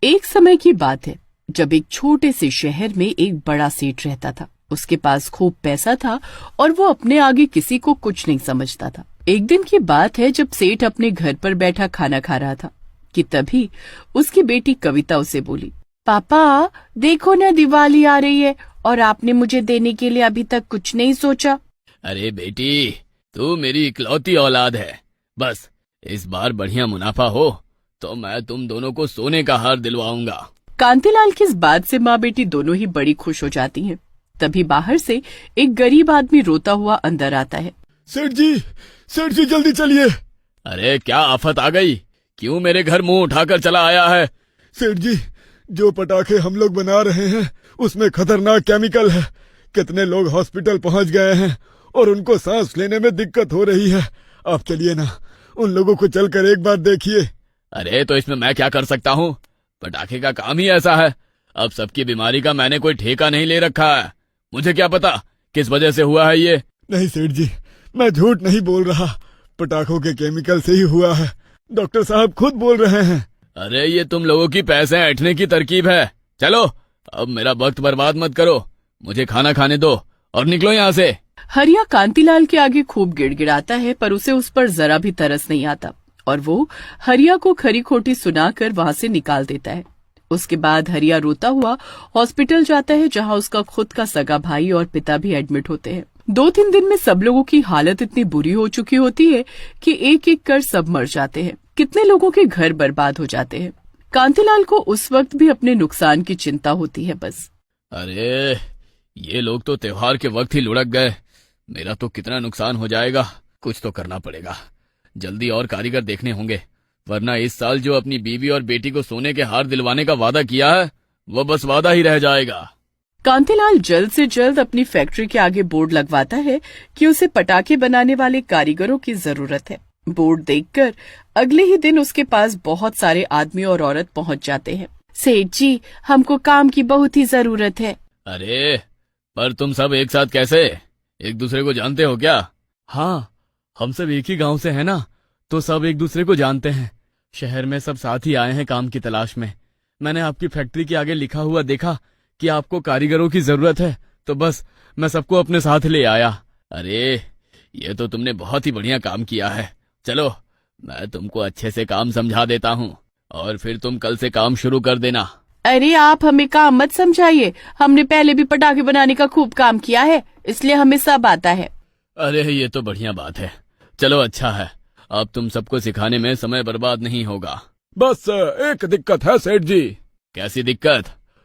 एक समय की बात है जब एक छोटे से शहर में एक बड़ा सेठ रहता था। उसके पास खूब पैसा था और वो अपने आगे किसी को कुछ नहीं समझता था। एक दिन की बात है जब सेठ अपने घर पर बैठा खाना खा रहा था कि तभी उसकी बेटी कविता उसे बोली, पापा देखो ना, दिवाली आ रही है और आपने मुझे देने के लिए अभी तक कुछ नहीं सोचा। अरे बेटी, तू मेरी इकलौती औलाद है। बस इस बार बढ़िया मुनाफा हो तो मैं तुम दोनों को सोने का हार दिलवाऊंगा। कांतिलाल की इस बात से माँ बेटी दोनों ही बड़ी खुश हो जाती हैं। तभी बाहर से एक गरीब आदमी रोता हुआ अंदर आता है। सेठ जी जल्दी चलिए। अरे क्या आफत आ गई? क्यों मेरे घर मुंह उठाकर चला आया है? सेठ जी, जो पटाखे हम लोग बना रहे हैं उसमें खतरनाक केमिकल है। कितने लोग हॉस्पिटल पहुंच गए हैं और उनको सांस लेने में दिक्कत हो रही है। आप चलिए ना, उन लोगों को चलकर एक बार देखिए। अरे तो इसमें मैं क्या कर सकता हूँ? पटाखे का काम ही ऐसा है। अब सबकी बीमारी का मैंने कोई ठेका नहीं ले रखा है। मुझे क्या पता किस वजह से हुआ है ये। नहीं सेठ जी, मैं झूठ नहीं बोल रहा। पटाखों के केमिकल से ही हुआ है। डॉक्टर साहब खुद बोल रहे हैं। अरे ये तुम लोगों की पैसे ऐंठने की तरकीब है। चलो अब मेरा वक्त बर्बाद मत करो, मुझे खाना खाने दो और निकलो यहाँ से। हरिया कांतिलाल के आगे खूब गिड़गिड़ाता है पर उसे उस पर जरा भी तरस नहीं आता और वो हरिया को खरी खोटी सुनाकर वहाँ से निकाल देता है। उसके बाद हरिया रोता हुआ हॉस्पिटल जाता है जहाँ उसका खुद का सगा भाई और पिता भी एडमिट होते हैं। 2-3 दिन में सब लोगों की हालत इतनी बुरी हो चुकी होती है कि एक एक कर सब मर जाते हैं। कितने लोगों के घर बर्बाद हो जाते हैं। कांतिलाल को उस वक्त भी अपने नुकसान की चिंता होती है बस। अरे ये लोग तो त्योहार के वक्त ही लुढ़क गए। मेरा तो कितना नुकसान हो जाएगा। कुछ तो करना पड़ेगा। जल्दी और कारीगर देखने होंगे, वरना इस साल जो अपनी बीवी और बेटी को सोने के हार दिलवाने का वादा किया है वो बस वादा ही रह जाएगा। कांतिलाल जल्द से जल्द अपनी फैक्ट्री के आगे बोर्ड लगवाता है कि उसे पटाखे बनाने वाले कारीगरों की जरूरत है। बोर्ड देखकर अगले ही दिन उसके पास बहुत सारे आदमी और औरत पहुंच जाते हैं। सेठ जी, हमको काम की बहुत ही जरूरत है। अरे पर तुम सब एक साथ कैसे? एक दूसरे को जानते हो क्या? हाँ, हम सब एक ही गांव से हैं ना, तो सब एक दूसरे को जानते हैं। शहर में सब साथ ही आए हैं काम की तलाश में। मैंने आपकी फैक्ट्री के आगे लिखा हुआ देखा कि आपको कारीगरों की जरूरत है, तो बस मैं सबको अपने साथ ले आया। अरे ये तो तुमने बहुत ही बढ़िया काम किया है। चलो मैं तुमको अच्छे से काम समझा देता हूँ और फिर तुम कल से काम शुरू कर देना। अरे आप हमें काम मत समझाइए, हमने पहले भी पटाखे बनाने का खूब काम किया है, इसलिए हमें सब आता है। अरे ये तो बढ़िया बात है। चलो अच्छा है, अब तुम सबको सिखाने में समय बर्बाद नहीं होगा। बस एक दिक्कत है सेठ जी। कैसी दिक्कत?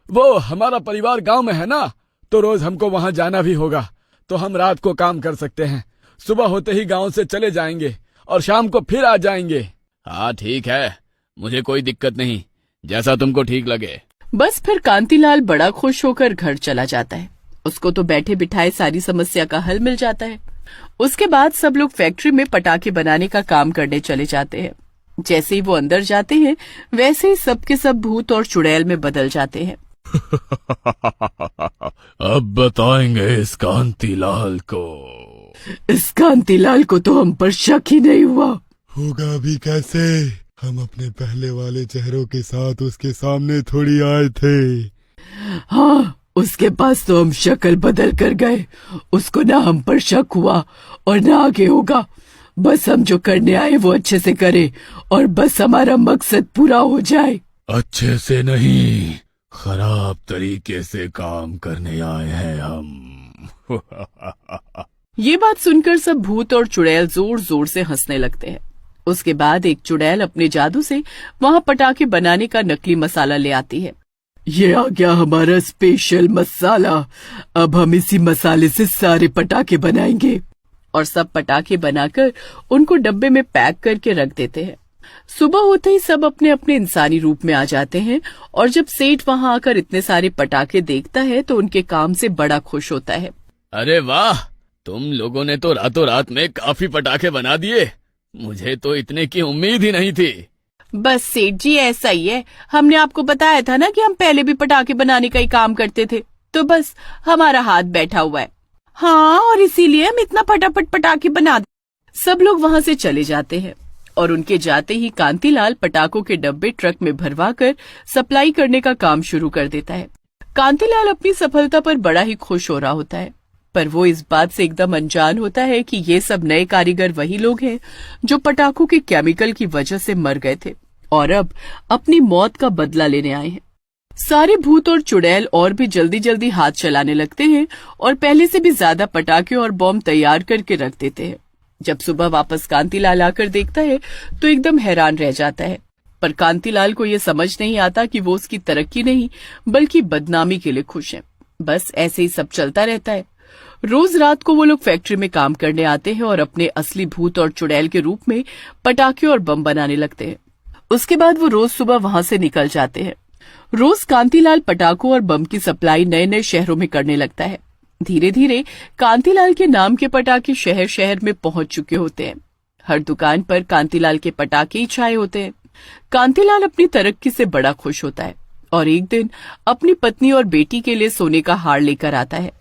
वो हमारा परिवार गांव में है ना, तो रोज हमको वहाँ जाना भी होगा। तो हम रात को काम कर सकते हैं, सुबह होते ही गांव से चले जाएंगे और शाम को फिर आ जाएंगे। हाँ ठीक है, मुझे कोई दिक्कत नहीं, जैसा तुमको ठीक लगे। बस फिर कांतिलाल बड़ा खुश होकर घर चला जाता है। उसको तो बैठे बिठाए सारी समस्या का हल मिल जाता है। उसके बाद सब लोग फैक्ट्री में पटाखे बनाने का काम करने चले जाते हैं। जैसे ही वो अंदर जाते हैं वैसे ही सबके सब भूत और चुड़ैल में बदल जाते हैं। अब बताएंगे इस कांतिलाल को। इस कांतिलाल को तो हम पर शक ही नहीं हुआ। होगा भी कैसे? हम अपने पहले वाले चेहरों के साथ उसके सामने थोड़ी आए थे। हाँ, उसके पास तो हम शक्ल बदल कर गए। उसको ना हम पर शक हुआ और ना आगे होगा। बस हम जो करने आए वो अच्छे से करें और बस हमारा मकसद पूरा हो जाए। अच्छे से नहीं, खराब तरीके से काम करने आए हैं हम। ये बात सुनकर सब भूत और चुड़ैल जोर जोर से हंसने लगते हैं। उसके बाद एक चुड़ैल अपने जादू से वहाँ पटाखे बनाने का नकली मसाला ले आती है। ये आ गया हमारा स्पेशल मसाला, अब हम इसी मसाले से सारे पटाखे बनाएंगे। और सब पटाखे बनाकर उनको डब्बे में पैक करके रख देते हैं। सुबह होते ही सब अपने अपने इंसानी रूप में आ जाते हैं और जब सेठ वहाँ आकर इतने सारे पटाखे देखता है तो उनके काम से बड़ा खुश होता है। अरे वाह, तुम लोगों ने तो रातों रात में काफी पटाखे बना दिए। मुझे तो इतने की उम्मीद ही नहीं थी। बस सेठ जी ऐसा ही है, हमने आपको बताया था ना कि हम पहले भी पटाखे बनाने का ही काम करते थे, तो बस हमारा हाथ बैठा हुआ है। हाँ, और इसीलिए हम इतना फटाफट पटाखे बना। सब लोग वहाँ से चले जाते हैं और उनके जाते ही कांतिलाल पटाखों के डब्बे ट्रक में भरवाकर सप्लाई करने का काम शुरू कर देता है। कांतिलाल अपनी सफलता पर बड़ा ही खुश हो रहा होता है, पर वो इस बात से एकदम अनजान होता है कि ये सब नए कारीगर वही लोग हैं जो पटाखों के केमिकल की वजह से मर गए थे और अब अपनी मौत का बदला लेने आए हैं। सारे भूत और चुड़ैल और भी जल्दी जल्दी हाथ चलाने लगते हैं और पहले से भी ज्यादा पटाखे और बॉम्ब तैयार करके रख देते हैं। जब सुबह वापस कांतिलाल आकर देखता है तो एकदम हैरान रह जाता है, पर कांतिलाल को यह समझ नहीं आता कि वो उसकी तरक्की नहीं बल्कि बदनामी के लिए खुश है। बस ऐसे ही सब चलता रहता है। रोज रात को वो लोग फैक्ट्री में काम करने आते हैं और अपने असली भूत और चुड़ैल के रूप में पटाखे और बम बनाने लगते हैं। उसके बाद वो रोज सुबह वहां से निकल जाते हैं। रोज कांतिलाल पटाखों और बम की सप्लाई नए नए शहरों में करने लगता है। धीरे धीरे कांतिलाल के नाम के पटाखे शहर शहर में पहुंच चुके होते हैं। हर दुकान पर कांतिलाल के पटाखे ही छाए होते हैं। कांतिलाल अपनी तरक्की से बड़ा खुश होता है और एक दिन अपनी पत्नी और बेटी के लिए सोने का हार लेकर आता है।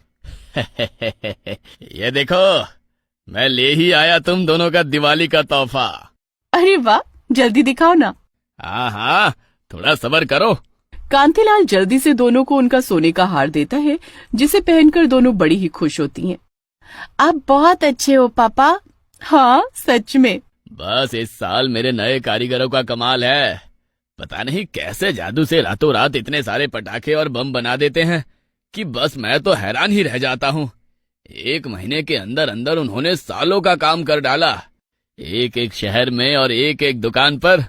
ये देखो, मैं ले ही आया तुम दोनों का दिवाली का तोहफा। अरे वाह, जल्दी दिखाओ ना। हाँ हाँ, थोड़ा सब्र करो। कांतिलाल जल्दी से दोनों को उनका सोने का हार देता है, जिसे पहनकर दोनों बड़ी ही खुश होती हैं। आप बहुत अच्छे हो पापा। हाँ, सच में। बस इस साल मेरे नए कारीगरों का कमाल है। पता नहीं कैसे जादू से रातों रात इतने सारे पटाखे और बम बना देते हैं कि बस मैं तो हैरान ही रह जाता हूँ। 1 महीने के अंदर अंदर उन्होंने सालों का काम कर डाला। एक एक शहर में और एक एक दुकान पर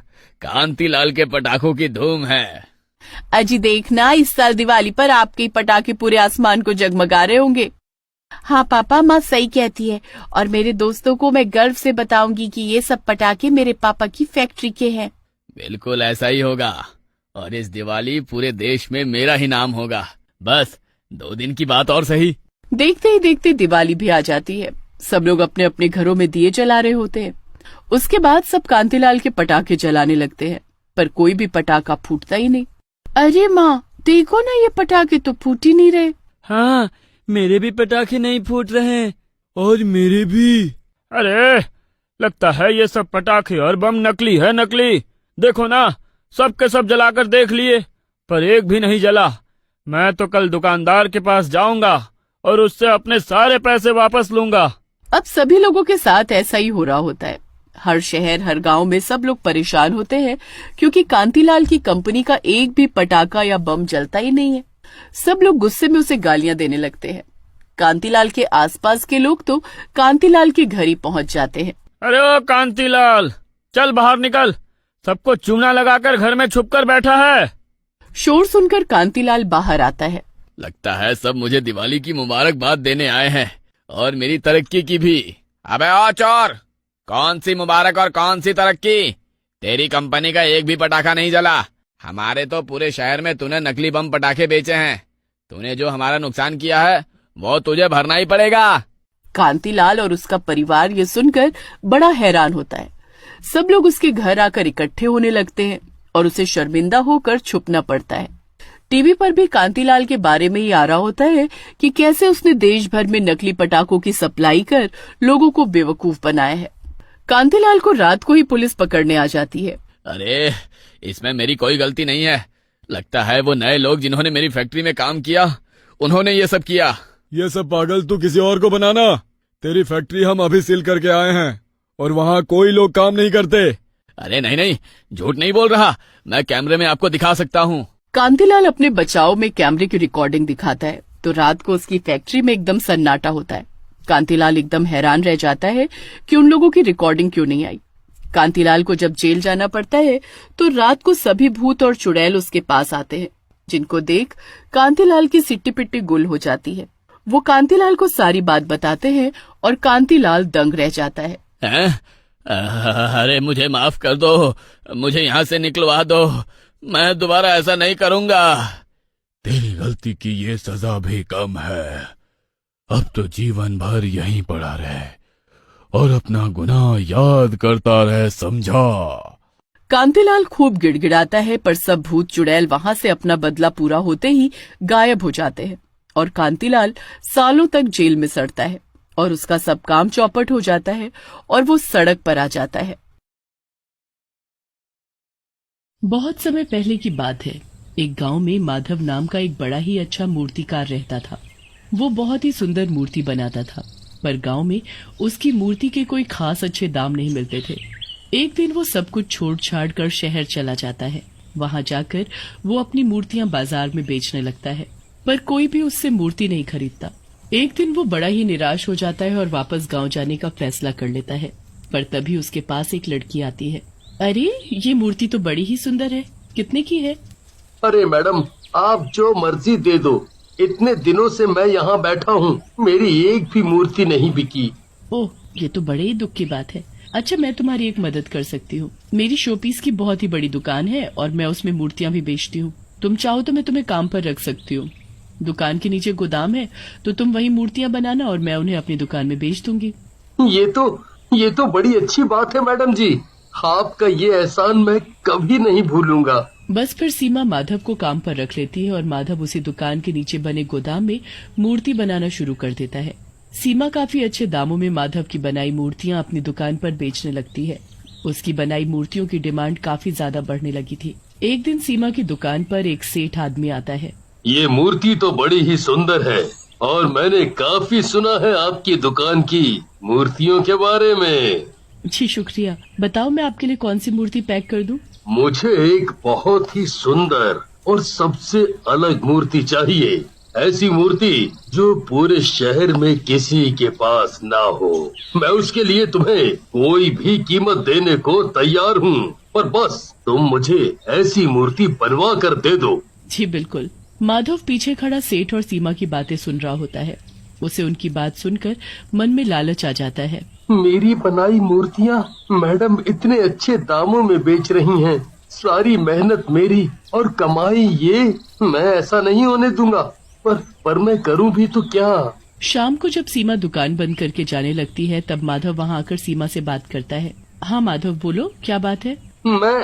कांतिलाल के पटाखों की धूम है। अजी देखना, इस साल दिवाली पर आपके पटाखे पूरे आसमान को जगमगा रहे होंगे। हाँ पापा, माँ सही कहती है और मेरे दोस्तों को मैं गर्व से बताऊंगी कि ये सब पटाखे मेरे पापा की फैक्ट्री के हैं। बिल्कुल ऐसा ही होगा और इस दिवाली पूरे देश में मेरा ही नाम होगा। बस 2 दिन की बात और सही। देखते ही देखते दिवाली भी आ जाती है। सब लोग अपने अपने घरों में दिए जला रहे होते हैं। उसके बाद सब कांतिलाल के पटाखे जलाने लगते हैं, पर कोई भी पटाखा फूटता ही नहीं। अरे माँ, देखो ना, ये पटाखे तो फूट ही नहीं रहे। हाँ, मेरे भी पटाखे नहीं फूट रहे। और मेरे भी। अरे, लगता है ये सब पटाखे और बम नकली है, नकली। देखो ना, सब के सब जलाकर देख लिए, पर एक भी नहीं जला। मैं तो कल दुकानदार के पास जाऊंगा और उससे अपने सारे पैसे वापस लूंगा। अब सभी लोगों के साथ ऐसा ही हो रहा होता है। हर शहर, हर गांव में सब लोग परेशान होते हैं क्योंकि कांतिलाल की कंपनी का एक भी पटाखा या बम जलता ही नहीं है। सब लोग गुस्से में उसे गालियां देने लगते हैं। कांतिलाल के आसपास के लोग तो कांतिलाल के घर ही पहुंच जाते हैं। अरे ओ कांतिलाल, चल बाहर निकल। सबको चूना लगाकर घर में छुपकर बैठा है। शोर सुनकर कांतिलाल बाहर आता है। लगता है सब मुझे दिवाली की मुबारकबाद देने आए हैं और मेरी तरक्की की भी। अबे ओ चोर, कौन सी मुबारक और कौन सी तरक्की? तेरी कंपनी का एक भी पटाखा नहीं जला। हमारे तो पूरे शहर में तूने नकली बम पटाखे बेचे हैं। तूने जो हमारा नुकसान किया है वो तुझे भरना ही पड़ेगा। कांतिलाल और उसका परिवार ये सुनकर बड़ा हैरान होता है। सब लोग उसके घर आकर इकट्ठे होने लगते हैं और उसे शर्मिंदा होकर छुपना पड़ता है। टीवी पर भी कांतिलाल के बारे में ही आ रहा होता है कि कैसे उसने देश भर में नकली पटाखों की सप्लाई कर लोगों को बेवकूफ बनाया है। कांतिलाल को रात को ही पुलिस पकड़ने आ जाती है। अरे, इसमें मेरी कोई गलती नहीं है। लगता है वो नए लोग जिन्होंने मेरी फैक्ट्री में काम किया, उन्होंने ये सब किया। ये सब पागल तू किसी और को बनाना। तेरी फैक्ट्री हम अभी सील करके आए हैं और वहाँ कोई लोग काम नहीं करते। अरे नहीं नहीं, झूठ नहीं बोल रहा। मैं कैमरे में आपको दिखा सकता हूँ। कांतिलाल अपने बचाव में कैमरे की रिकॉर्डिंग दिखाता है तो रात को उसकी फैक्ट्री में एकदम सन्नाटा होता है। कांतिलाल एकदम हैरान रह जाता है कि उन लोगों की रिकॉर्डिंग क्यों नहीं आई। कांतिलाल को जब जेल जाना पड़ता है तो रात को सभी भूत और चुड़ैल उसके पास आते हैं, जिनको देख कांतिलाल की सिट्टी पिट्टी गुल हो जाती है। वो कांतिलाल को सारी बात बताते हैं और कांतिलाल दंग रह जाता है। अरे मुझे माफ कर दो, मुझे यहाँ से निकलवा दो। मैं दोबारा ऐसा नहीं करूँगा। तेरी गलती की ये सजा भी कम है। अब तो जीवन भर यहीं पड़ा रहे और अपना गुनाह याद करता रहे, समझा? कांतिलाल खूब गिड़गिड़ाता है, पर सब भूत चुड़ैल वहां से अपना बदला पूरा होते ही गायब हो जाते हैं और कांतिलाल सालों तक जेल में सड़ता है और उसका सब काम चौपट हो जाता है और वो सड़क पर आ जाता है। बहुत समय पहले की बात है। एक गांव में माधव नाम का एक बड़ा ही अच्छा मूर्तिकार रहता था। वो बहुत ही सुंदर मूर्ति बनाता था, पर गांव में उसकी मूर्ति के कोई खास अच्छे दाम नहीं मिलते थे। एक दिन वो सब कुछ छोड़ छाड़ कर शहर चला जाता है। वहां जाकर वो अपनी मूर्तियां बाजार में बेचने लगता है, पर कोई भी उससे मूर्ति नहीं खरीदता। एक दिन वो बड़ा ही निराश हो जाता है और वापस गांव जाने का फैसला कर लेता है। पर तभी उसके पास एक लड़की आती है। अरे, ये मूर्ति तो बड़ी ही सुंदर है, कितने की है? अरे मैडम, आप जो मर्जी दे दो। इतने दिनों से मैं यहाँ बैठा हूँ, मेरी एक भी मूर्ति नहीं बिकी। ओह, ये तो बड़े ही दुख की बात है। अच्छा, मैं तुम्हारी एक मदद कर सकती हूँ। मेरी शोपीस की बहुत ही बड़ी दुकान है और मैं उसमें मूर्तियाँ भी बेचती हूँ। तुम चाहो तो मैं तुम्हें काम पर रख सकती हूँ। दुकान के नीचे गोदाम है, तो तुम वही मूर्तियाँ बनाना और मैं उन्हें अपनी दुकान में बेच दूंगी। ये तो बड़ी अच्छी बात है मैडम जी। आपका ये एहसान मैं कभी नहीं भूलूंगा। बस फिर सीमा माधव को काम पर रख लेती है और माधव उसी दुकान के नीचे बने गोदाम में मूर्ति बनाना शुरू कर देता है। सीमा काफी अच्छे दामों में माधव की बनाई मूर्तियां अपनी दुकान पर बेचने लगती है। उसकी बनाई मूर्तियों की डिमांड काफी ज्यादा बढ़ने लगी थी। एक दिन सीमा की दुकान पर एक सेठ आदमी आता है। ये मूर्ति तो बड़ी ही सुंदर है और मैंने काफी सुना है आपकी दुकान की मूर्तियों के बारे में। जी शुक्रिया। बताओ, मैं आपके लिए कौन सी मूर्ति पैक कर दूं? मुझे एक बहुत ही सुंदर और सबसे अलग मूर्ति चाहिए। ऐसी मूर्ति जो पूरे शहर में किसी के पास ना हो। मैं उसके लिए तुम्हें कोई भी कीमत देने को तैयार हूँ, पर बस तुम मुझे ऐसी मूर्ति बनवा कर दे दो। जी बिल्कुल। माधव पीछे खड़ा सेठ और सीमा की बातें सुन रहा होता है। उसे उनकी बात सुनकर मन में लालच आ जाता है। मेरी बनाई मूर्तियाँ मैडम इतने अच्छे दामों में बेच रही हैं। सारी मेहनत मेरी और कमाई ये, मैं ऐसा नहीं होने दूंगा। पर मैं करूं भी तो क्या? शाम को जब सीमा दुकान बंद करके जाने लगती है, तब माधव वहाँ आकर सीमा से बात करता है। हाँ माधव, बोलो, क्या बात है? मैं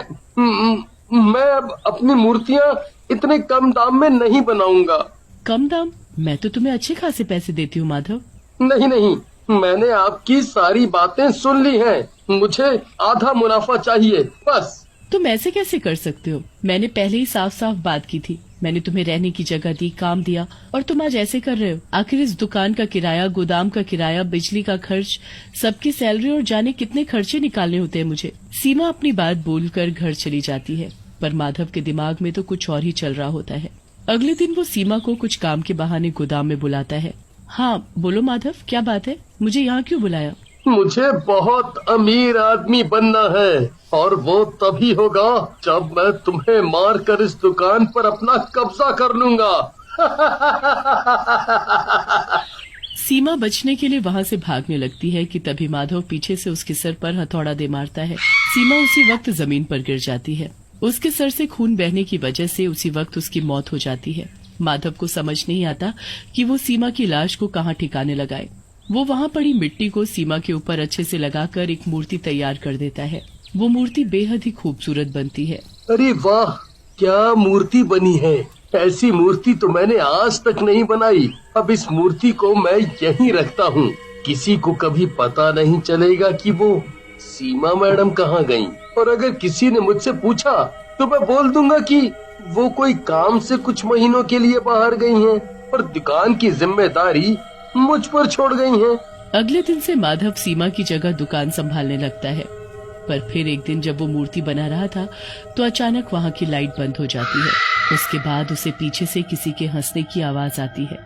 अब अपनी मूर्तियाँ इतने कम दाम में नहीं बनाऊंगा। कम दाम? मैं तो तुम्हें अच्छे खासे पैसे देती हूँ माधव। नहीं, मैंने आपकी सारी बातें सुन ली हैं। मुझे आधा मुनाफा चाहिए बस। तुम ऐसे कैसे कर सकते हो? मैंने पहले ही साफ साफ बात की थी। मैंने तुम्हें रहने की जगह दी, काम दिया, और तुम आज ऐसे कर रहे हो। आखिर इस दुकान का किराया, गोदाम का किराया, बिजली का खर्च, सबकी सैलरी और जाने कितने खर्चे निकालने होते हैं मुझे। सीमा अपनी बात बोलकर घर चली जाती है, पर माधव के दिमाग में तो कुछ और ही चल रहा होता है। अगले दिन वो सीमा को कुछ काम के बहाने गोदाम में बुलाता है। हाँ बोलो माधव, क्या बात है? मुझे यहाँ क्यों बुलाया? मुझे बहुत अमीर आदमी बनना है और वो तभी होगा जब मैं तुम्हें मार कर इस दुकान पर अपना कब्जा कर लूंगा। सीमा बचने के लिए वहाँ से भागने लगती है कि तभी माधव पीछे से उसके सर पर हथौड़ा दे मारता है। सीमा उसी वक्त जमीन पर गिर जाती है। उसके सर से खून बहने की वजह से उसी वक्त उसकी मौत हो जाती है। माधव को समझ नहीं आता कि वो सीमा की लाश को कहाँ ठिकाने लगाए। वो वहाँ पड़ी मिट्टी को सीमा के ऊपर अच्छे से लगाकर एक मूर्ति तैयार कर देता है। वो मूर्ति बेहद ही खूबसूरत बनती है। अरे वाह, क्या मूर्ति बनी है! ऐसी मूर्ति तो मैंने आज तक नहीं बनाई। अब इस मूर्ति को मैं यहीं रखता हूँ। किसी को कभी पता नहीं चलेगा कि वो सीमा मैडम कहाँ गईं। और अगर किसी ने मुझसे पूछा तो मैं बोल दूंगा कि वो कोई काम से कुछ महीनों के लिए बाहर गई हैं और दुकान की जिम्मेदारी मुझ पर छोड़ गई हैं। अगले दिन से माधव सीमा की जगह दुकान संभालने लगता है। पर फिर एक दिन जब वो मूर्ति बना रहा था तो अचानक वहाँ की लाइट बंद हो जाती है। उसके बाद उसे पीछे से किसी के हंसने की आवाज आती है।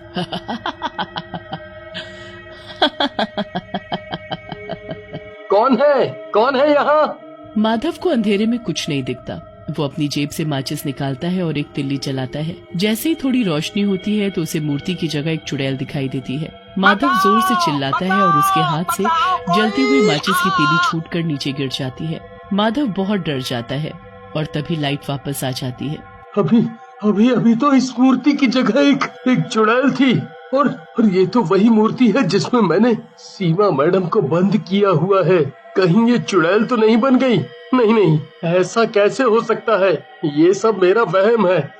कौन है यहाँ? माधव को अंधेरे में कुछ नहीं दिखता। वो अपनी जेब से माचिस निकालता है और एक तिल्ली जलाता है। जैसे ही थोड़ी रोशनी होती है तो उसे मूर्ति की जगह एक चुड़ैल दिखाई देती है। माधव जोर से चिल्लाता है और उसके हाथ से जलती हुई माचिस की तीली छूटकर नीचे गिर जाती है। माधव बहुत डर जाता है और तभी लाइट वापस आ जाती है। अभी तो इस मूर्ति की जगह एक चुड़ैल थी और ये तो वही मूर्ति है जिसमें मैंने सीमा मैडम को बंद किया हुआ है। कहीं ये चुड़ैल तो नहीं बन गई? नहीं, ऐसा कैसे हो सकता है? ये सब मेरा वहम है।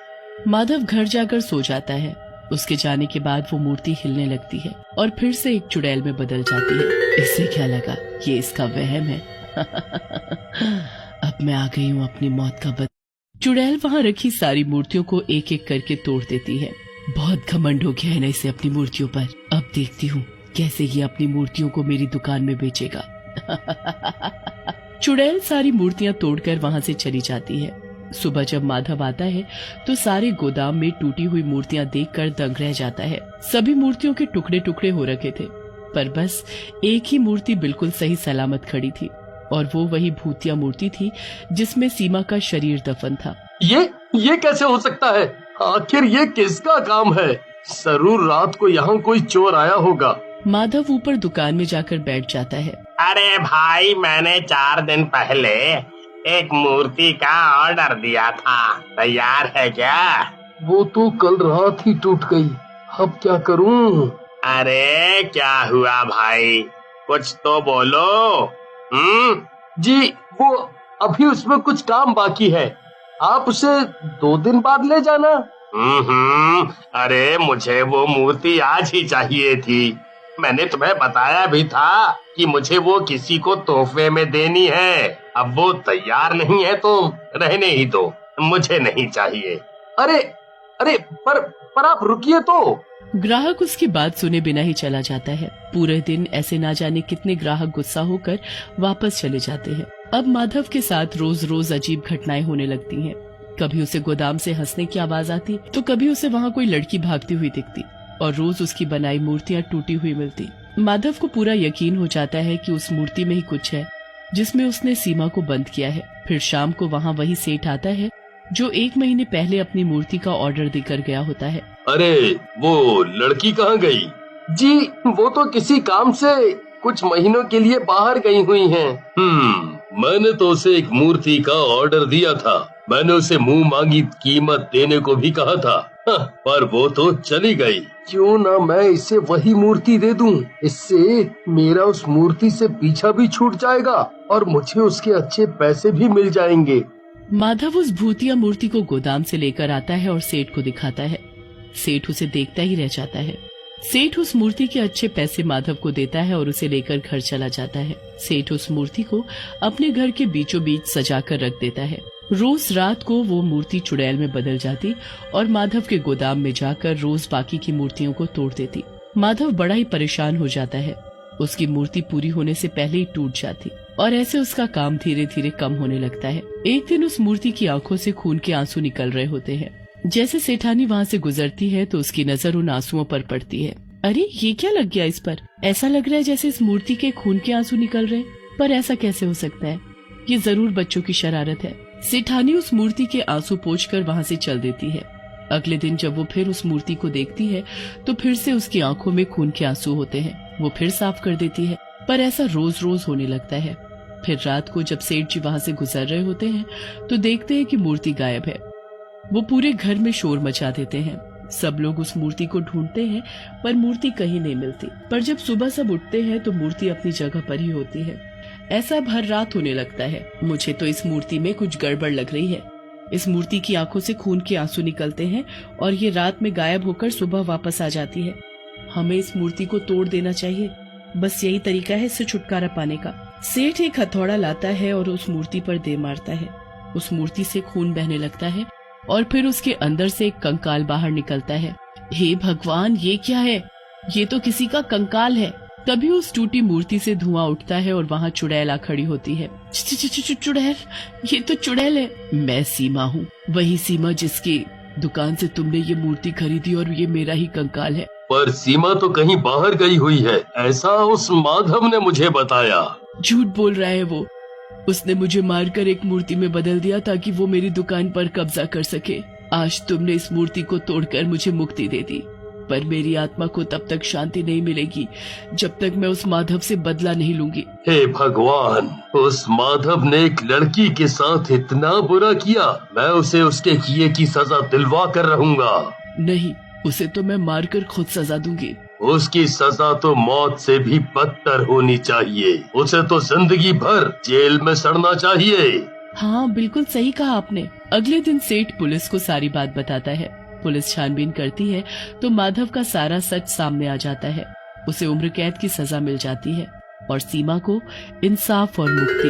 माधव घर जाकर सो जाता है। उसके जाने के बाद वो मूर्ति हिलने लगती है और फिर से एक चुड़ैल में बदल जाती है। इससे क्या लगा, ये इसका वहम है। अब मैं आ गई हूँ अपनी मौत का चुड़ैल वहाँ रखी सारी मूर्तियों को एक एक करके तोड़ देती है। बहुत घमंड हो गया है ना इसे अपनी मूर्तियों पर। अब देखती हूँ कैसे ये अपनी मूर्तियों को मेरी दुकान में बेचेगा। चुड़ैल सारी मूर्तियां तोड़कर वहाँ से चली जाती है। सुबह जब माधव आता है तो सारे गोदाम में टूटी हुई मूर्तियां देखकर दंग रह जाता है। सभी मूर्तियों के टुकड़े टुकड़े हो रखे थे, पर बस एक ही मूर्ति बिल्कुल सही सलामत खड़ी थी, और वो वही भूतिया मूर्ति थी जिसमें सीमा का शरीर दफन था। ये कैसे हो सकता है? आखिर ये किसका काम है? जरूर रात को यहाँ कोई चोर आया होगा। माधव ऊपर दुकान में जाकर बैठ जाता है। अरे भाई, मैंने 4 दिन पहले एक मूर्ति का ऑर्डर दिया था, तैयार है क्या? वो तो कल रात ही टूट गई, अब क्या करूं? अरे क्या हुआ भाई, कुछ तो बोलो। जी, वो अभी उसमें कुछ काम बाकी है, आप उसे 2 दिन बाद ले जाना। अरे मुझे वो मूर्ति आज ही चाहिए थी। मैंने तुम्हें बताया भी था कि मुझे वो किसी को तोहफे में देनी है। अब वो तैयार नहीं है तो रहने ही दो, मुझे नहीं चाहिए। अरे पर आप रुकिए तो। ग्राहक उसकी बात सुने बिना ही चला जाता है। पूरे दिन ऐसे ना जाने कितने ग्राहक गुस्सा होकर वापस चले जाते हैं। अब माधव के साथ रोज रोज अजीब घटनाएं होने लगती हैं। कभी उसे गोदाम से हंसने की आवाज आती तो कभी उसे वहाँ कोई लड़की भागती हुई दिखती, और रोज उसकी बनाई मूर्तियाँ टूटी हुई मिलती। माधव को पूरा यकीन हो जाता है कि उस मूर्ति में ही कुछ है जिसमें उसने सीमा को बंद किया है। फिर शाम को वहाँ वही सेठ आता है जो 1 महीने पहले अपनी मूर्ति का ऑर्डर देकर गया होता है। अरे वो लड़की कहाँ गई? जी, वो तो किसी काम से कुछ महीनों के लिए बाहर गई हुई हैं। मैंने तो उसे एक मूर्ति का ऑर्डर दिया था। मैंने उसे मुंह मांगी कीमत देने को भी कहा था, पर वो तो चली गई। क्यों ना मैं इसे वही मूर्ति दे दूं? इससे मेरा उस मूर्ति से पीछा भी छूट जाएगा और मुझे उसके अच्छे पैसे भी मिल जाएंगे। माधव उस भूतिया मूर्ति को गोदाम से लेकर आता है और सेठ को दिखाता है। सेठ उसे देखता ही रह जाता है। सेठ उस मूर्ति के अच्छे पैसे माधव को देता है और उसे लेकर घर चला जाता है। सेठ उस मूर्ति को अपने घर के बीचों बीच सजा कर रख देता है। रोज रात को वो मूर्ति चुड़ैल में बदल जाती और माधव के गोदाम में जाकर रोज बाकी की मूर्तियों को तोड़ देती। माधव बड़ा ही परेशान हो जाता है। उसकी मूर्ति पूरी होने से पहले ही टूट जाती और ऐसे उसका काम धीरे धीरे कम होने लगता है। एक दिन उस मूर्ति की आंखों से खून के आंसू निकल रहे होते हैं। जैसे सेठानी वहाँ से गुजरती है तो उसकी नजर उन आंसुओं पर पड़ती है। अरे ये क्या लग गया इस पर? ऐसा लग रहा है जैसे इस मूर्ति के खून के आंसू निकल रहे, पर ऐसा कैसे हो सकता है? ये जरूर बच्चों की शरारत है। सेठानी उस मूर्ति के आंसू पोंछकर वहाँ से चल देती है। अगले दिन जब वो फिर उस मूर्ति को देखती है तो फिर से उसकी आंखों में खून के आंसू होते हैं। वो फिर साफ कर देती है, पर ऐसा रोज रोज होने लगता है। फिर रात को जब सेठ जी वहाँ से गुजर रहे होते हैं तो देखते हैं कि मूर्ति गायब है। वो पूरे घर में शोर मचा देते हैं। सब लोग उस मूर्ति को ढूंढते हैं पर मूर्ति कहीं नहीं मिलती। पर जब सुबह सब उठते हैं तो मूर्ति अपनी जगह पर ही होती है। ऐसा हर रात होने लगता है। मुझे तो इस मूर्ति में कुछ गड़बड़ लग रही है। इस मूर्ति की आंखों से खून के आंसू निकलते हैं और ये रात में गायब होकर सुबह वापस आ जाती है। हमें इस मूर्ति को तोड़ देना चाहिए, बस यही तरीका है इससे छुटकारा पाने का। सेठ एक हथौड़ा लाता है और उस मूर्ति पर दे मारता है। उस मूर्ति से खून बहने लगता है और फिर उसके अंदर से एक कंकाल बाहर निकलता है। हे भगवान, ये क्या है? ये तो किसी का कंकाल है। तभी उस टूटी मूर्ति से धुआं उठता है और वहाँ चुड़ैल आ खड़ी होती है। चुड़ैल, ये तो चुड़ैल है। मैं सीमा हूँ, वही सीमा जिसकी दुकान से तुमने ये मूर्ति खरीदी और ये मेरा ही कंकाल है। पर सीमा तो कहीं बाहर गई हुई है, ऐसा उस माधव ने मुझे बताया। झूठ बोल रहा है वो। उसने मुझे मारकर एक मूर्ति में बदल दिया ताकि वो मेरी दुकान पर कब्जा कर सके। आज तुमने इस मूर्ति को तोड़कर मुझे मुक्ति दे दी, पर मेरी आत्मा को तब तक शांति नहीं मिलेगी जब तक मैं उस माधव से बदला नहीं लूंगी। हे भगवान, उस माधव ने एक लड़की के साथ इतना बुरा किया। मैं उसे उसके किए की सजा दिलवा कर रहूंगा। नहीं, उसे तो मैं मारकर खुद सजा दूंगी। उसकी सजा तो मौत से भी बदतर होनी चाहिए। उसे तो जिंदगी भर जेल में सड़ना चाहिए। हाँ, बिल्कुल सही कहा आपने। अगले दिन सेठ पुलिस को सारी बात बताता है। पुलिस छानबीन करती है तो माधव का सारा सच सामने आ जाता है। उसे उम्र कैद की सजा मिल जाती है और सीमा को इंसाफ और मुक्ति।